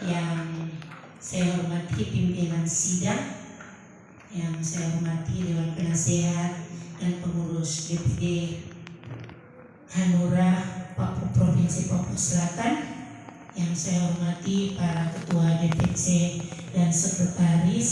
Yang saya hormati pimpinan sidang, yang saya hormati Dewan Penasehat dan pengurus DPD Hanura Provinsi Papua Selatan, yang saya hormati para ketua DPC dan sekretaris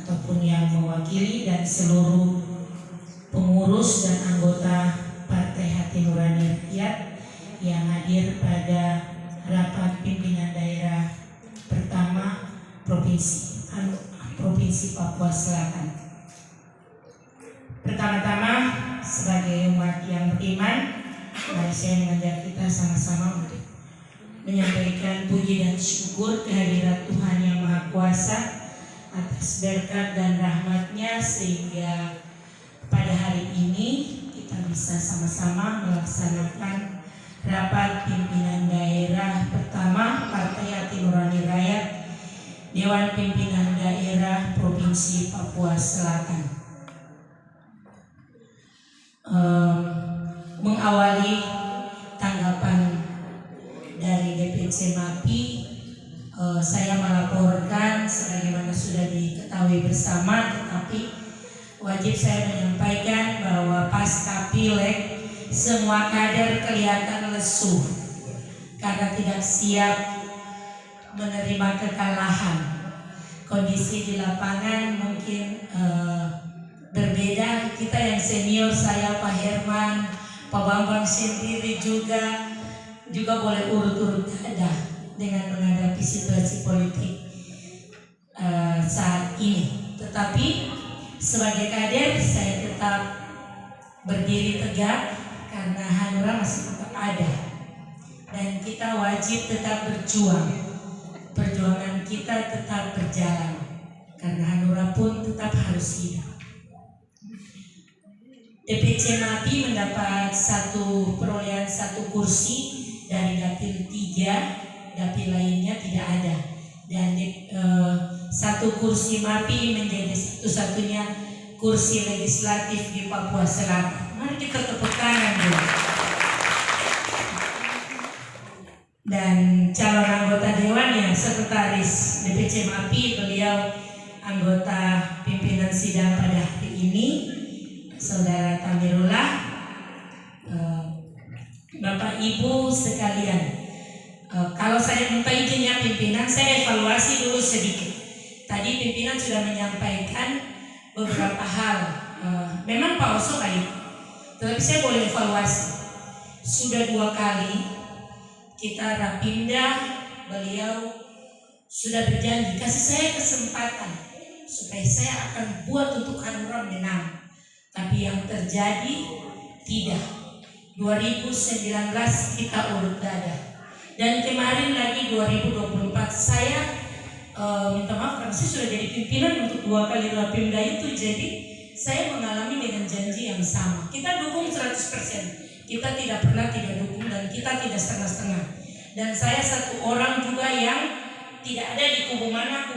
ataupun yang mewakili, dan seluruh pengurus dan anggota Partai Hati Nurani Rakyat yang hadir pada rapat pimpinan daerah pertama Provinsi Papua Selatan. Pertama-tama, sebagai umat yang beriman, mari saya mengajak kita sama-sama untuk menyampaikan puji dan syukur kehadirat Tuhan Yang Maha Kuasa atas berkat dan rahmat-Nya, sehingga pada hari ini kita bisa sama-sama melaksanakan rapat pimpinan daerah pertama Partai Hati Nurani Rakyat Dewan Pimpinan Daerah Provinsi Papua Selatan. Mengawali tanggapan dari DPC MAPI, saya melaporkan sebagaimana sudah diketahui bersama, tetapi wajib saya menyampaikan bahwa pasca pileg semua kader kelihatan lesu karena tidak siap menerima kekalahan. Kondisi di lapangan mungkin berbeda. Kita yang senior, saya Pak Herman, Pak Bambang sendiri juga boleh urut-urut dada dengan menghadapi situasi politik saat ini. Tetapi sebagai kader saya tetap berdiri tegak karena Hanura masih tetap ada dan kita wajib tetap berjuang. Perjuangan kita tetap berjalan karena Hanura pun tetap harus hidup. DPC MAPI mendapat perolehan satu kursi dari dapil 3, dapil lainnya tidak ada, dan satu kursi MAPI menjadi satu-satunya kursi legislatif di Papua Selatan. Mari kita tepuk tangan dulu. Dan calon anggota dewan yang sekretaris DPC MAPI, beliau anggota pimpinan sidang pada hari ini, Saudara Tamirullah. Bapak Ibu sekalian, kalau saya minta izinnya pimpinan, saya evaluasi dulu sedikit. Tadi pimpinan sudah menyampaikan beberapa hal. Memang Pak Oso baik, tetapi saya boleh evaluasi. Sudah 2 kali kita Rapimda, beliau sudah berjanji kasih saya kesempatan supaya saya akan buat untuk Hanura menang. Tapi yang terjadi tidak. 2019 kita urut dada, dan kemarin lagi 2024 saya minta maaf karena saya sudah jadi pimpinan untuk 2 kali Rapimda itu, jadi saya mengalami dengan janji yang sama. Kita dukung 100%, kita tidak pernah tidak dukung, dan kita tidak setengah-setengah. Dan saya satu orang juga yang tidak ada di kubu mana,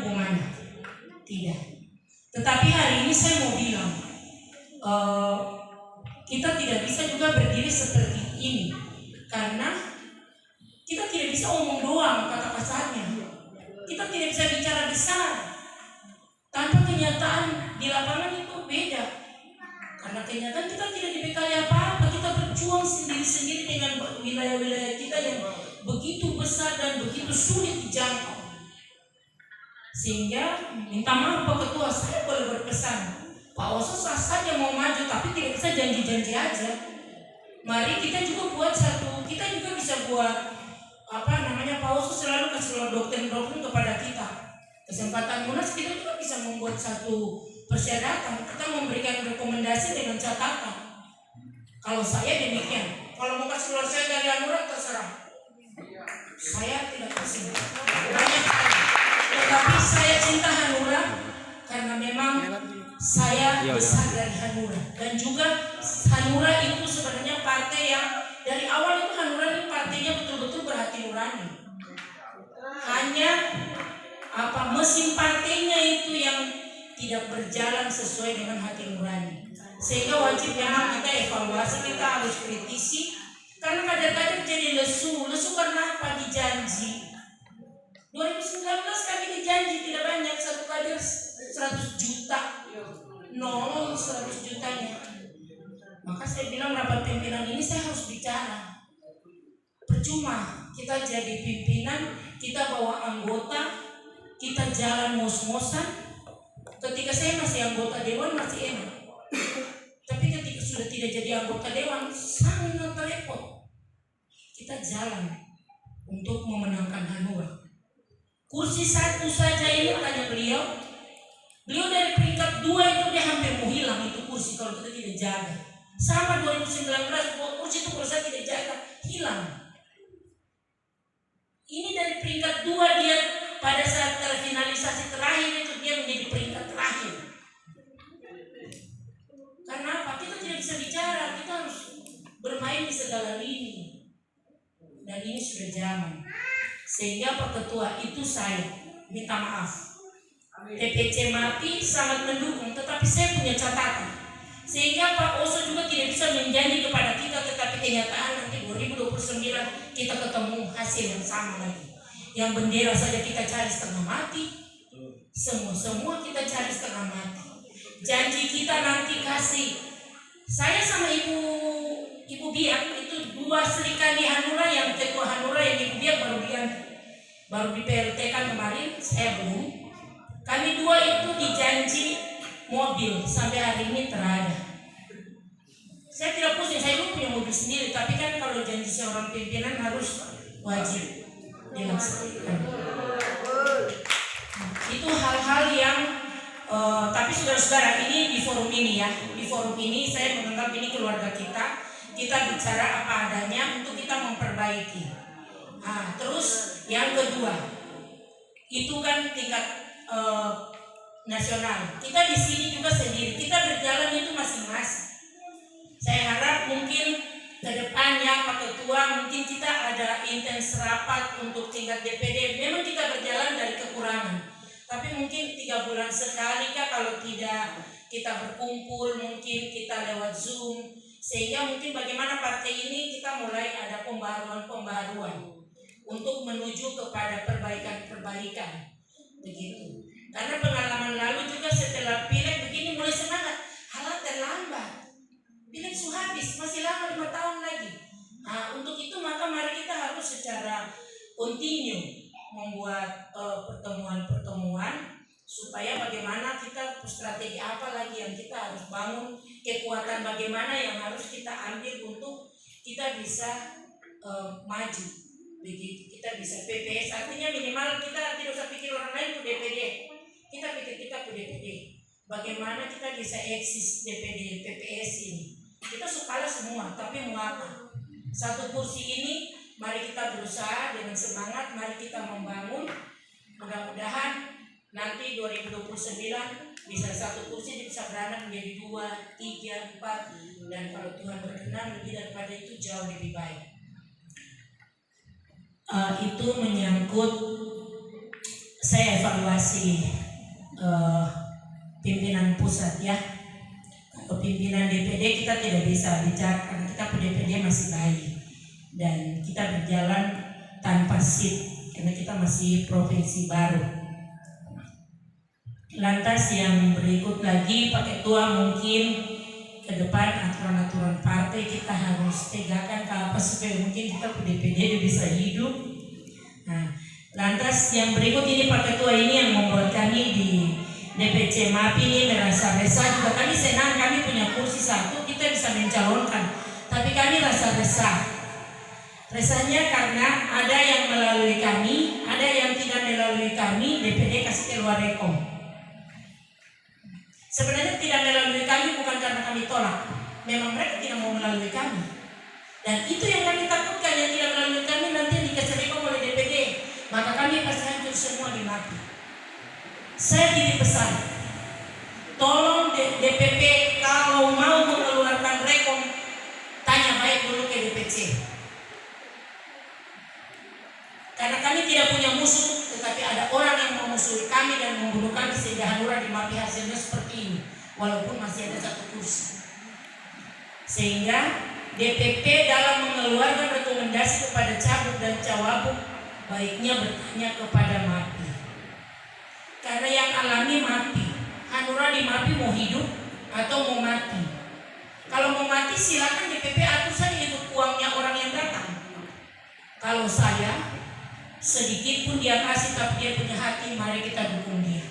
tidak. Tetapi hari ini saya mau bilang, kita tidak bisa juga berdiri seperti ini karena kita tidak bisa omong doang kata kasarnya. Kita tidak bisa bicara besar tanpa kenyataan di lapangan itu beda. Karena kenyataan kita tidak dibekali apa-apa. Kita berjuang sendiri-sendiri dengan wilayah-wilayah kita yang begitu besar dan begitu sulit dijangkau. Sehingga minta maaf Pak Ketua, saya boleh berpesan, Pak Oso sah saja mau maju, tapi tidak bisa janji-janji aja. Mari kita juga buat kita juga bisa buat Pak Oso selalu kasih doktrin-doktrin kepada kita. Kesempatan Munas kita juga bisa membuat satu persyaratan, kita memberikan rekomendasi dengan catatan. Kalau saya demikian, kalau mau kasih keluar saya dari Hanura terserah. Saya tidak kasih. Banyak hal. Tetapi saya cinta Hanura karena memang saya besar dari Hanura, dan juga Hanura itu sebenarnya partai yang dari awal itu Hanura ini partainya betul-betul berhati nurani. Hanya mesin partainya itu yang tidak berjalan sesuai dengan hati nurani. Sehingga wajib memang kita evaluasi, kita harus kritisi. Karena kadang-kadang jadi lesu karena apa? Dijanji. 2019 kami dijanji tidak banyak, satu kader 100 juta, nolong 100 jutanya. Maka saya bilang rapat pimpinan ini saya harus bicara. Percuma kita jadi pimpinan, kita bawa anggota, kita jalan ngos-ngosan. Ketika saya masih anggota dewan masih enak, tapi ketika sudah tidak jadi anggota dewan sangat repot. Kita jalan untuk memenangkan Hanura. Kursi 1 saja ini tanya beliau dari peringkat 2 itu dia hampir mau hilang itu kursi kalau kita tidak jaga. Sama 2019 kursi itu kalau saya tidak jaga hilang. Ini dari peringkat 2 dia pada saat terfinalisasi terakhir itu dia menjadi peringkat terakhir. Karena apa? Kita tidak bisa bicara, kita harus bermain di segala lini. Dan ini sudah zaman. Sehingga Pak Ketua itu saya minta maaf. TPC Mapi sangat mendukung, tetapi saya punya catatan. Sehingga Pak Oso juga tidak bisa menjanji kepada kita, tetapi kenyataan nanti 2029 kita ketemu hasil yang sama lagi. Yang bendera saja kita cari setengah mati, semua kita cari setengah mati. Janji kita nanti kasih. Saya sama Ibu Biak itu 2 serikandi Hanura, yang ketua Hanura yang Ibu Biak baru di PLT kan kemarin, saya belum. Kami 2 itu dijanji mobil, sampai hari ini terada. Saya tidak pusing, saya belum punya mobil sendiri, tapi kan kalau janji seorang pimpinan harus wajib dilaksanakan. Itu hal-hal yang tapi saudara-saudara, ini di forum ini ya, di forum ini saya menganggap ini keluarga kita bicara apa adanya untuk kita memperbaiki. Terus yang kedua, itu kan tingkat nasional. Kita di sini juga sendiri, kita berjalan itu masing-masing. Saya harap mungkin ke depannya Pak Ketua mungkin kita ada intens rapat untuk tingkat DPD. Memang kita berjalan dari kekurangan, tapi mungkin 3 bulan sekali kah, kalau tidak kita berkumpul, mungkin kita lewat Zoom, sehingga mungkin bagaimana partai ini kita mulai ada pembaharuan untuk menuju kepada perbaikan begitu. Karena pengalaman lalu juga setelah pileg begini mulai semangat, halah terlambat, pileg sudah habis, masih lama 5 tahun lagi. Untuk itu maka mari kita harus secara kontinu membuat pertemuan supaya bagaimana kita strategi apa lagi yang kita harus bangun, kekuatan bagaimana yang harus kita ambil untuk kita bisa maju begitu. Kita bisa PPS, artinya minimal kita tidak usah pikir orang lain ke DPD, kita pikir kita ke DPD. Bagaimana kita bisa eksis DPD PPS ini. Kita sukalah semua, tapi mau apa? 1 kursi ini mari kita berusaha dengan semangat, mari kita membangun. Mudah-mudahan nanti 2029 bisa 1 kursi bisa beranak menjadi 2, 3, 4, dan kalau Tuhan berkenan lebih daripada itu jauh lebih baik. Itu menyangkut saya evaluasi pimpinan pusat ya. Kalau pimpinan DPD kita tidak bisa bicara karena kita DPD masih bayi dan kita berjalan tanpa seat karena kita masih provinsi baru. Lantas yang berikut lagi Pak Ketua, mungkin ke depan aturan-aturan partai kita harus tegakkan apa supaya mungkin kita DPD bisa hidup. Lantas yang berikut ini Pak Ketua, ini yang membuat kami di DPC Mapi ini merasa resah juga. Kami senang kami punya kursi 1, kita bisa mencalonkan, tapi kami rasa resah. Resahnya karena ada yang melalui kami, ada yang tidak melalui kami, DPD kasih keluar rekom. Sebenarnya tidak melalui kami bukan karena kami tolak, memang mereka tidak mau melalui kami. Dan itu yang kami takutkan, yang tidak melalui kami nanti dikasih rekom oleh DPD, maka kami pasti hancur semua di Mapi. Saya titip pesan, tolong DPP kalau mau mengeluarkan rekom, tanya baik dulu ke DPC. Karena kami tidak punya musuh, tetapi ada orang yang memusuhi kami dan membunuh kami sehingga Hanura di Mapi hasilnya seperti ini, walaupun masih ada 1 kursi. Sehingga DPP dalam mengeluarkan rekomendasi kepada Cagup dan Cawagup baiknya bertanya kepada MAPI. Karena yang alami MAPI. Hanura di MAPI mau hidup atau mau mati. Kalau mau mati silakan DPP atur saja itu uangnya orang yang datang. Kalau saya sedikit pun dia kasih tapi dia punya hati, mari kita dukung dia.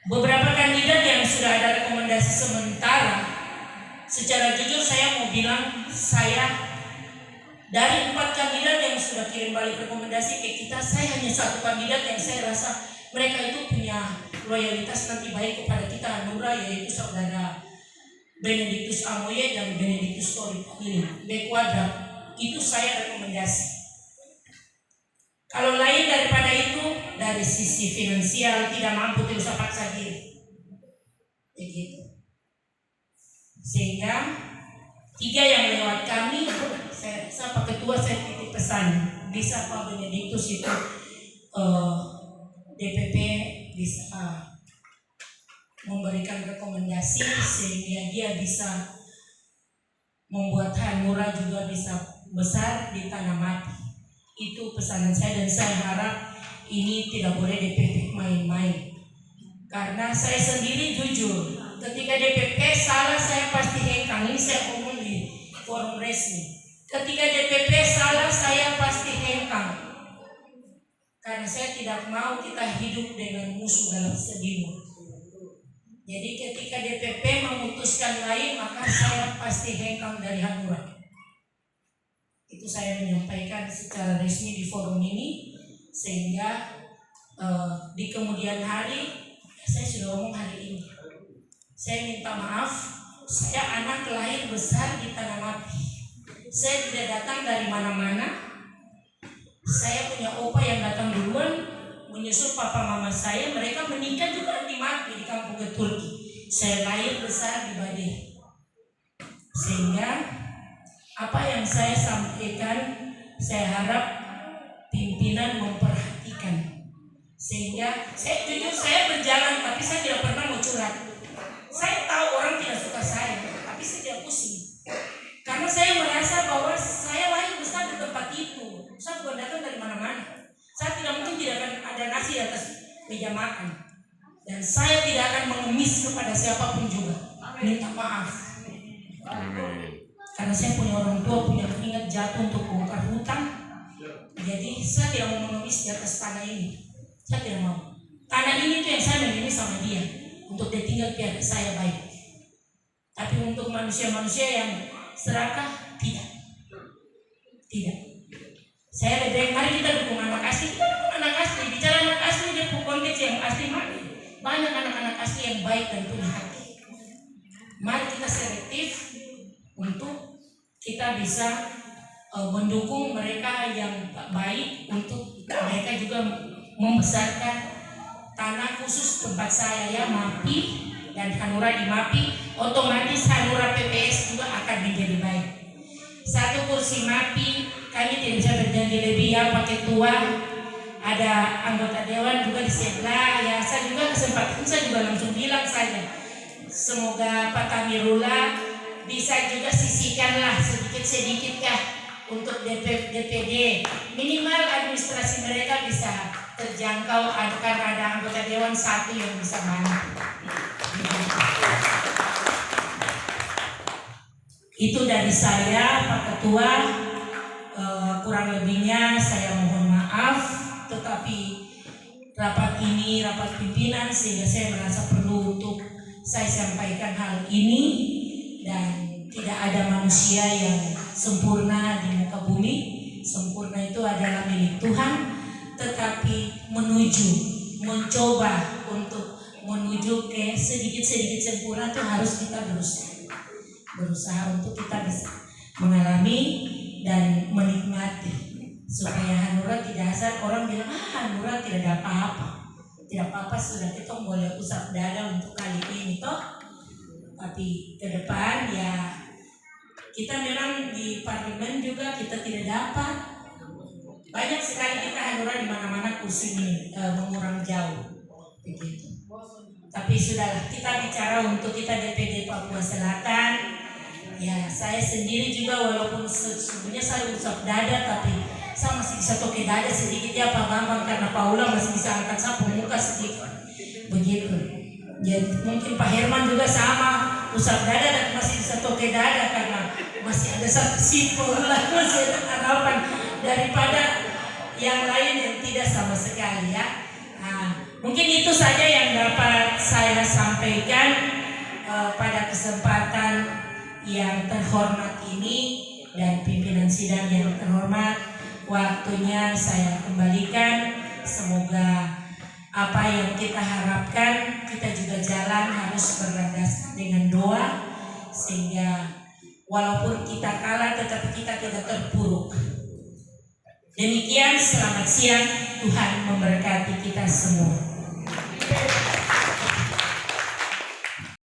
Beberapa kandidat yang sudah ada rekomendasi sementara, secara jujur saya mau bilang, saya dari 4 kandidat yang sudah kirim balik rekomendasi ke kita, saya hanya 1 kandidat yang saya rasa mereka itu punya loyalitas nanti baik kepada kita Hanura, yaitu saudara Benedictus Amoye dan Benedictus Tori B kuadrat. Itu saya rekomendasi. Kalau lain daripada itu, dari sisi finansial tidak mampu, tidak usah paksa diri. Begitu. Sehingga 3 yang lewat kami, saya rasa Pak Ketua saya titip pesan, bisa Pak Benedictus itu DPP bisa memberikan rekomendasi sehingga dia bisa membuat Hanura juga bisa besar di tanah mati. Itu pesanan saya, dan saya harap ini tidak boleh DPP main-main. Karena saya sendiri jujur, ketika DPP salah saya pasti hengkang. Ini saya omong di forum resmi. Ketika DPP salah saya pasti hengkang. Karena saya tidak mau kita hidup dengan musuh dalam sedihmu. Jadi ketika DPP memutuskan lain, maka saya pasti hengkang dari Hanura. Itu saya menyampaikan secara resmi di forum ini, sehingga di kemudian hari, saya sudah ngomong hari ini, saya minta maaf, saya anak lahir besar di tanah mati. Saya tidak datang dari mana-mana. Saya punya opa yang datang duluan, menyusul papa mama saya, mereka menikah juga di Mati, di kampung Turki. Saya lahir besar di Badeh. Sehingga apa yang saya sampaikan, saya harap pimpinan memperhatikan. Sehingga saya jujur, saya berjalan tapi saya tidak pernah mau curhat. Saya tahu orang tidak suka saya, tapi saya tidak pusing. Karena saya merasa bahwa saya lahir besar di tempat itu. Saya bukan datang dari mana-mana. Saya tidak mungkin tidak akan ada nasi di atas meja makan. Dan saya tidak akan mengemis kepada siapapun juga. Minta maaf. Karena saya punya orang tua, punya keringat jatuh untuk bongkar hutang. Jadi saya tidak mau mengemis di atas tanah ini. Saya tidak mau. Tanah ini tuh yang saya memilih sama dia. Untuk dia tinggal biar saya baik. Tapi untuk manusia-manusia yang serakah, tidak. Tidak. Saya lebih mari kita dukung anak asli. Kita dukung anak asli. Bicara anak asli dia konteks yang asli mana? Banyak anak-anak asli yang baik dan punya hati. Mari kita selektif untuk kita bisa mendukung mereka yang baik, untuk mereka juga membesarkan tanah khusus tempat saya ya, MAPI dan Hanura di MAPI. Otomatis Hanura PPS juga akan menjadi baik. 1 kursi MAPI kami tidak bisa berjanji lebih ya Pak Ketua. Ada anggota dewan juga di sebelah ya, saya juga kesempatan saya juga langsung bilang saja, semoga Pak Tamirullah bisa juga sisihkanlah sedikit-sedikit kah untuk DPD, minimal administrasi mereka bisa terjangkau, akan ada anggota dewan 1 yang bisa bantu. Itu dari saya Pak Ketua. Kurang lebihnya saya mohon maaf, tetapi rapat ini rapat pimpinan sehingga saya merasa perlu untuk saya sampaikan hal ini. Dan tidak ada manusia yang sempurna di muka bumi. Sempurna itu adalah milik Tuhan, tetapi mencoba untuk menuju ke sedikit-sedikit sempurna itu harus kita berusaha untuk kita bisa mengalami dan menikmati, supaya Hanura tidak asal orang bilang Hanura tidak ada apa-apa, sudah kita boleh usap dada untuk kali ini toh. Tapi ke depan ya kita memang di parlemen juga kita tidak dapat banyak sekali, kita Hanura di mana-mana kursi ini mengurang jauh begitu. Tapi sudahlah, kita bicara untuk kita DPD Papua Selatan. Ya, saya sendiri juga walaupun sesungguhnya saya usap dada, tapi saya masih bisa toke dada sedikit ya Pak Bambang, karena Paula masih bisa angkat sapu muka sedikit. Begitu. Jadi mungkin Pak Herman juga sama, usap dada dan masih bisa toke dada karena masih ada satu simpul lah, masih ada harapan daripada yang lain yang tidak sama sekali ya. Nah, mungkin itu saja yang dapat saya sampaikan pada kesempatan yang terhormat ini, dan pimpinan sidang yang terhormat, waktunya saya kembalikan. Semoga apa yang kita harapkan kita juga jalan harus berdasarkan dengan doa, sehingga walaupun kita kalah tetapi kita tidak terpuruk. Demikian, selamat siang, Tuhan memberkati kita semua.